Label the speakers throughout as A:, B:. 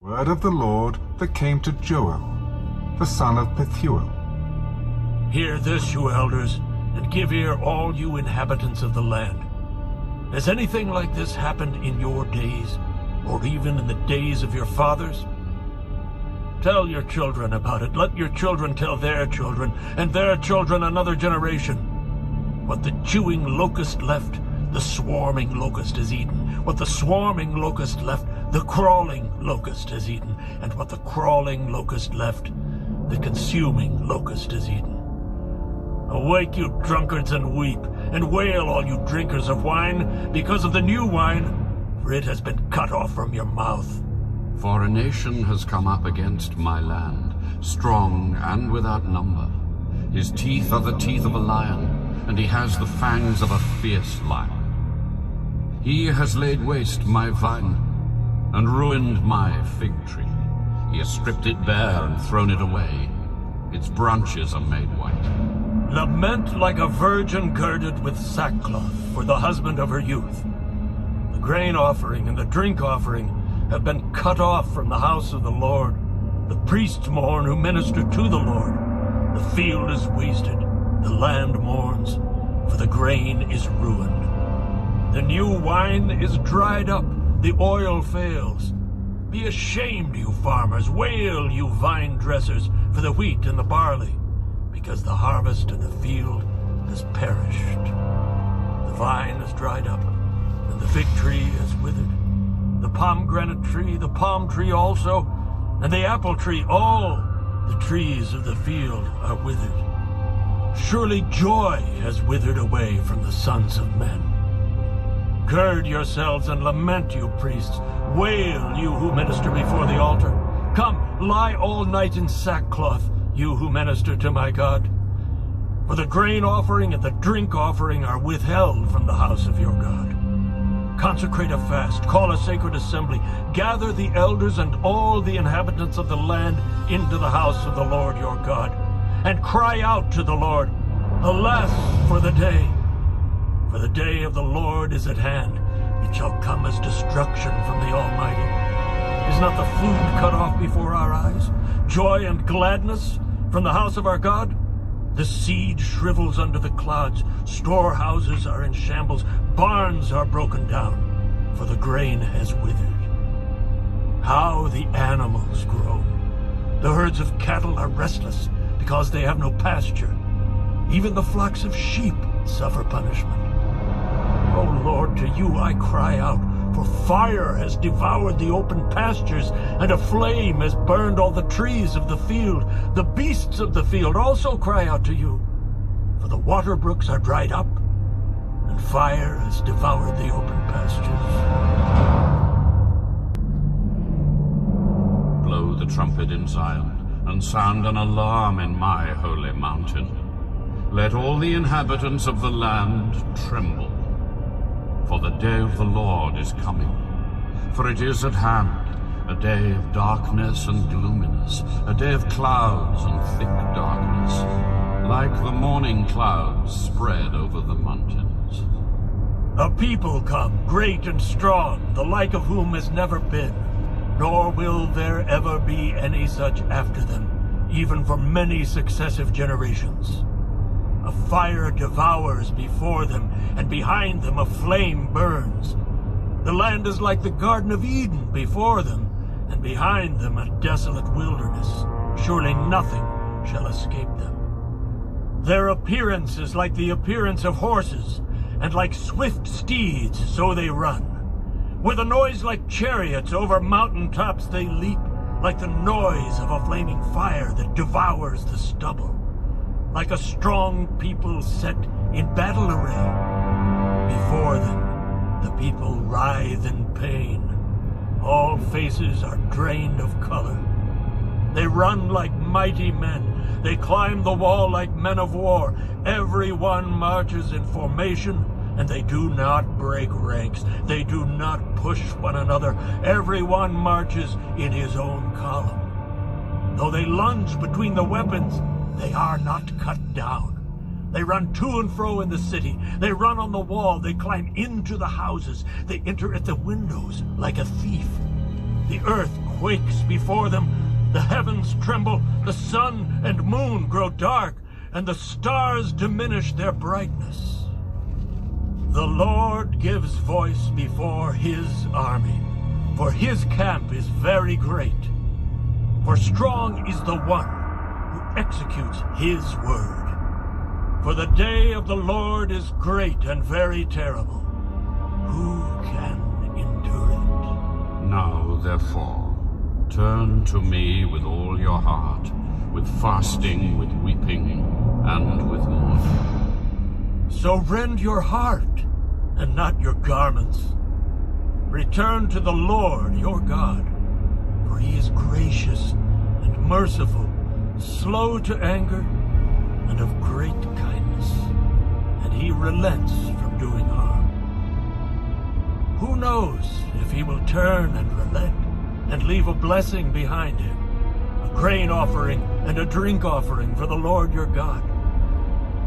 A: Word of the Lord that came to Joel, the son of Pethuel.
B: Hear this, you elders, and give ear, all you inhabitants of the land. Has anything like this happened in your days, or even in the days of your fathers? Tell your children about it. Let your children tell their children, and their children another generation. What the chewing locust left, the swarming locust has eaten. What the swarming locust left, the crawling locust has eaten. And what the crawling locust left, the consuming locust has eaten. Awake, you drunkards, and weep, and wail, all you drinkers of wine, because of the new wine, for it has been cut off from your mouth.
C: For a nation has come up against my land, strong and without number. His teeth are the teeth of a lion, and he has the fangs of a fierce lion. He has laid waste my vine, and ruined my fig tree. He has stripped it bare and thrown it away. Its branches are made white.
B: Lament like a virgin girded with sackcloth for the husband of her youth. The grain offering and the drink offering have been cut off from the house of the Lord. The priests mourn who minister to the Lord. The field is wasted, the land mourns, for the grain is ruined. The new wine is dried up, the oil fails. Be ashamed, you farmers, wail, you vine dressers, for the wheat and the barley, because the harvest of the field has perished. The vine is dried up, and the fig tree is withered. The pomegranate tree, the palm tree also, and the apple tree, all the trees of the field are withered. Surely joy has withered away from the sons of men. Gird yourselves and lament, you priests. Wail, you who minister before the altar. Come, lie all night in sackcloth, you who minister to my God. For the grain offering and the drink offering are withheld from the house of your God. Consecrate a fast, call a sacred assembly, gather the elders and all the inhabitants of the land into the house of the Lord your God, and cry out to the Lord, Alas for the day! For the day of the Lord is at hand. It shall come as destruction from the Almighty. Is not the food cut off before our eyes? Joy and gladness from the house of our God? The seed shrivels under the clods. Storehouses are in shambles. Barns are broken down, for the grain has withered. How the animals groan. The herds of cattle are restless because they have no pasture. Even the flocks of sheep suffer punishment. O Lord, to you I cry out, for fire has devoured the open pastures, and a flame has burned all the trees of the field. The beasts of the field also cry out to you, for the water brooks are dried up, and fire has devoured the open pastures.
C: Blow the trumpet in Zion, and sound an alarm in my holy mountain. Let all the inhabitants of the land tremble. For the day of the Lord is coming. For it is at hand, a day of darkness and gloominess, a day of clouds and thick darkness, like the morning clouds spread over the mountains.
B: A people come, great and strong, the like of whom has never been, nor will there ever be any such after them, even for many successive generations. A fire devours before them, and behind them a flame burns. The land is like the Garden of Eden before them, and behind them a desolate wilderness. Surely nothing shall escape them. Their appearance is like the appearance of horses, and like swift steeds, so they run. With a noise like chariots over mountain tops they leap, like the noise of a flaming fire that devours the stubble. Like a strong people set in battle array. Before them, the people writhe in pain. All faces are drained of color. They run like mighty men. They climb the wall like men of war. Everyone marches in formation, and they do not break ranks. They do not push one another. Everyone marches in his own column. Though they lunge between the weapons, they are not cut down. They run to and fro in the city. They run on the wall. They climb into the houses. They enter at the windows like a thief. The earth quakes before them. The heavens tremble, the sun and moon grow dark, and the stars diminish their brightness. The Lord gives voice before his army, for his camp is very great. For strong is the one who executes his word. For the day of the Lord is great and very terrible. Who can endure it?
C: Now, therefore, turn to me with all your heart, with fasting, with weeping, and with mourning.
B: So rend your heart, and not your garments. Return to the Lord your God, for he is gracious and merciful, slow to anger, and of great kindness, and he relents from doing harm. Who knows if he will turn and relent, and leave a blessing behind him, a grain offering and a drink offering for the Lord your God.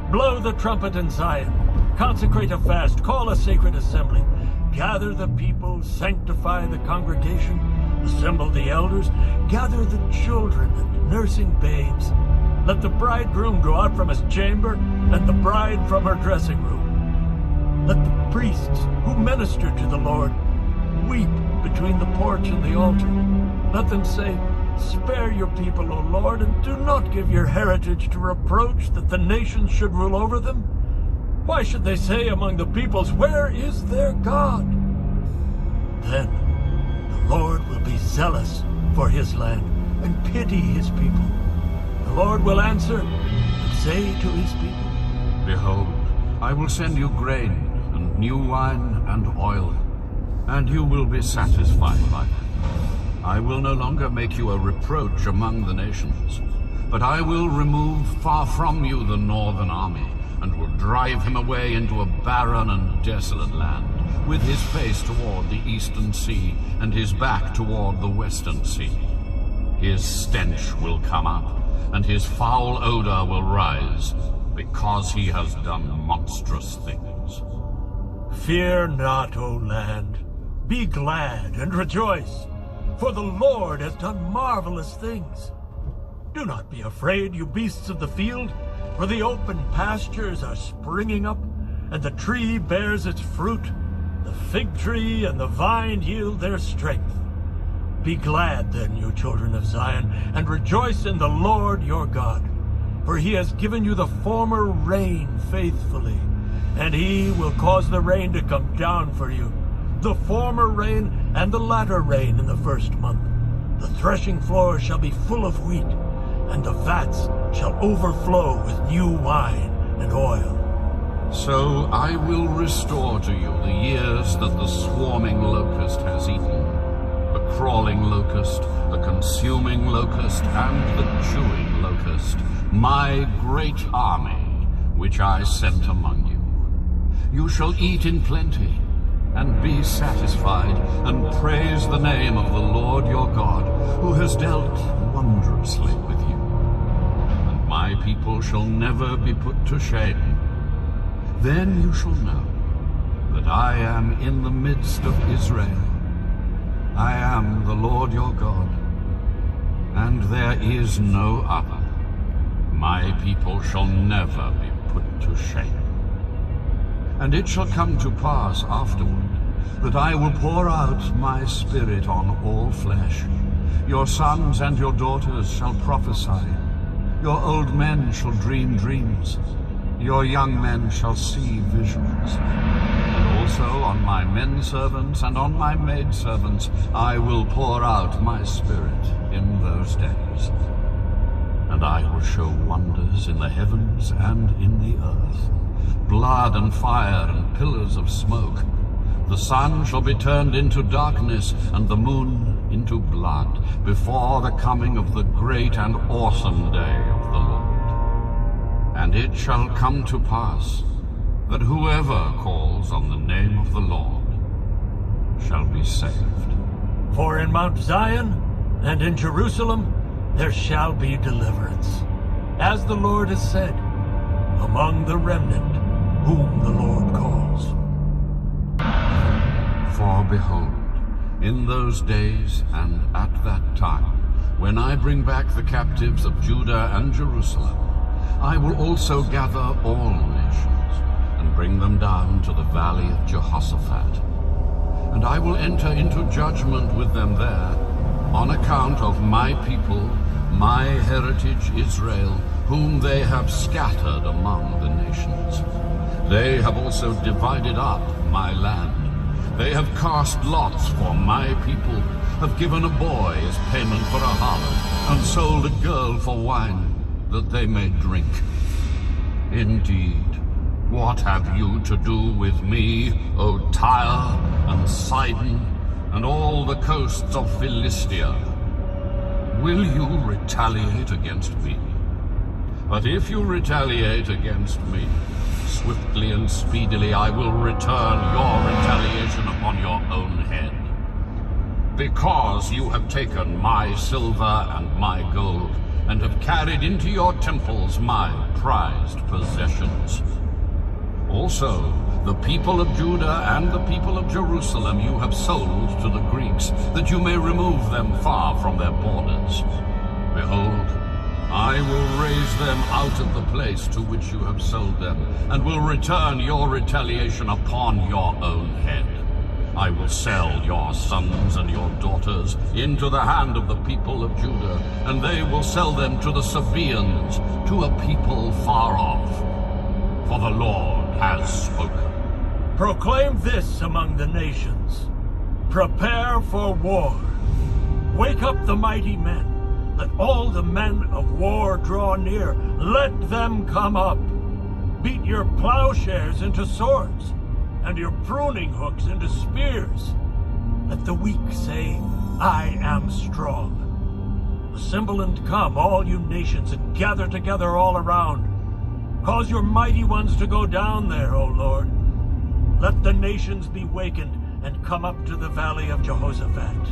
B: Blow the trumpet in Zion, consecrate a fast, call a sacred assembly, gather the people, sanctify the congregation, assemble the elders, gather the children and nursing babes. Let the bridegroom go out from his chamber, and the bride from her dressing room. Let the priests who minister to the Lord weep between the porch and the altar. Let them say, "Spare your people, O Lord, and do not give your heritage to reproach, that the nations should rule over them. Why should they say among the peoples, 'Where is their God?'" Then the Lord will be zealous for his land and pity his people. The Lord will answer and say to his people,
C: Behold, I will send you grain, and new wine, and oil, and you will be satisfied by them. I will no longer make you a reproach among the nations, but I will remove far from you the northern army, and will drive him away into a barren and desolate land, with his face toward the eastern sea, and his back toward the western sea. His stench will come up, and his foul odor will rise, because he has done monstrous things.
B: "Fear not, O land. Be glad and rejoice, for the Lord has done marvelous things. Do not be afraid, you beasts of the field, for the open pastures are springing up, and the tree bears its fruit. The fig tree and the vine yield their strength. Be glad then, you children of Zion, and rejoice in the Lord your God, for he has given you the former rain faithfully, and he will cause the rain to come down for you, the former rain and the latter rain in the first month. The threshing floor shall be full of wheat, and the vats shall overflow with new wine and oil.
C: So I will restore to you the years that the swarming locust has eaten, the crawling locust, the consuming locust, and the chewing locust, my great army, which I sent among you. You shall eat in plenty, and be satisfied, and praise the name of the Lord your God, who has dealt wondrously with you. And my people shall never be put to shame. Then you shall know that I am in the midst of Israel. I am the Lord your God, and there is no other. My people shall never be put to shame. And it shall come to pass afterward that I will pour out my spirit on all flesh. Your sons and your daughters shall prophesy. Your old men shall dream dreams. Your young men shall see visions. And also on my men servants and on my maid servants I will pour out my spirit in those days. And I will show wonders in the heavens and in the earth, blood and fire and pillars of smoke. The sun shall be turned into darkness and the moon into blood before the coming of the great and awesome day of the Lord. And it shall come to pass that whoever calls on the name of the Lord shall be saved.
B: For in Mount Zion and in Jerusalem there shall be deliverance, as the Lord has said, among the remnant whom the Lord calls.
C: For behold, In those days and at that time, when I bring back the captives of Judah and Jerusalem, I will also gather all nations and bring them down to the valley of Jehoshaphat. And I will enter into judgment with them there on account of my people, my heritage Israel, whom they have scattered among the nations. They have also divided up my land. They have cast lots for my people, have given a boy as payment for a harlot, and sold a girl for wine, that they may drink. Indeed, what have you to do with me, O Tyre and Sidon, and all the coasts of Philistia? Will you retaliate against me? But if you retaliate against me, swiftly and speedily I will return your retaliation upon your own head. Because you have taken my silver and my gold, and have carried into your temples my prized possessions. Also, the people of Judah and the people of Jerusalem you have sold to the Greeks, that you may remove them far from their borders. Behold, I will raise them out of the place to which you have sold them, and will return your retaliation upon your own head. I will sell your sons and your daughters into the hand of the people of Judah, and they will sell them to the Sabaeans, to a people far off. For the Lord has spoken.
B: Proclaim this among the nations. Prepare for war. Wake up the mighty men. Let all the men of war draw near. Let them come up. Beat your plowshares into swords, and your pruning hooks into spears. Let the weak say, I am strong. Assemble and come, all you nations, and gather together all around. Cause your mighty ones to go down there, O Lord. Let the nations be wakened, and come up to the valley of Jehoshaphat.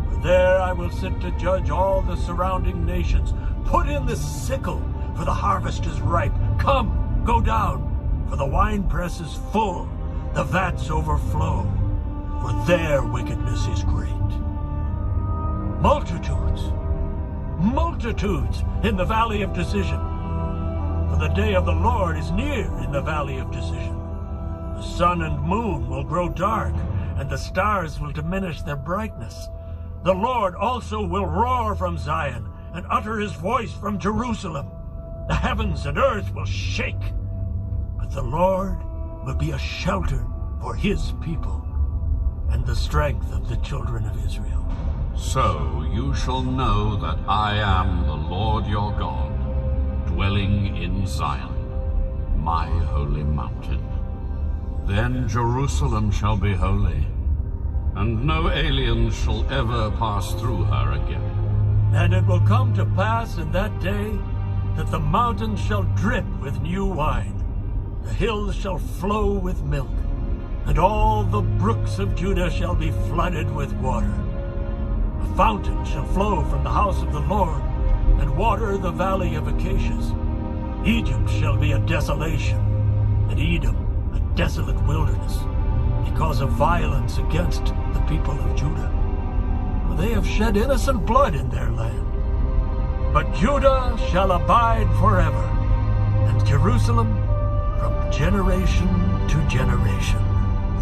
B: For there I will sit to judge all the surrounding nations. Put in the sickle, for the harvest is ripe. Come, go down, for the winepress is full. The vats overflow, for their wickedness is great. Multitudes in the valley of decision. For the day of the Lord is near in the valley of decision. The sun and moon will grow dark, and the stars will diminish their brightness. The Lord also will roar from Zion, and utter his voice from Jerusalem. The heavens and earth will shake, but the Lord will be a shelter for his people, and the strength of the children of Israel.
C: So you shall know that I am the Lord your God, dwelling in Zion, my holy mountain. Then Jerusalem shall be holy, and no aliens shall ever pass through her again.
B: And it will come to pass in that day that the mountains shall drip with new wine, the hills shall flow with milk, and all the brooks of Judah shall be flooded with water. A fountain shall flow from the house of the Lord, and water the valley of Acacias. Egypt shall be a desolation, and Edom a desolate wilderness, because of violence against the people of Judah. For they have shed innocent blood in their land. But Judah shall abide forever, and Jerusalem from generation to generation.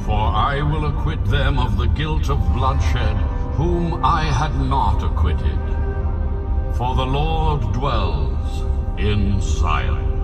C: For I will acquit them of the guilt of bloodshed, whom I had not acquitted. For the Lord dwells in Zion.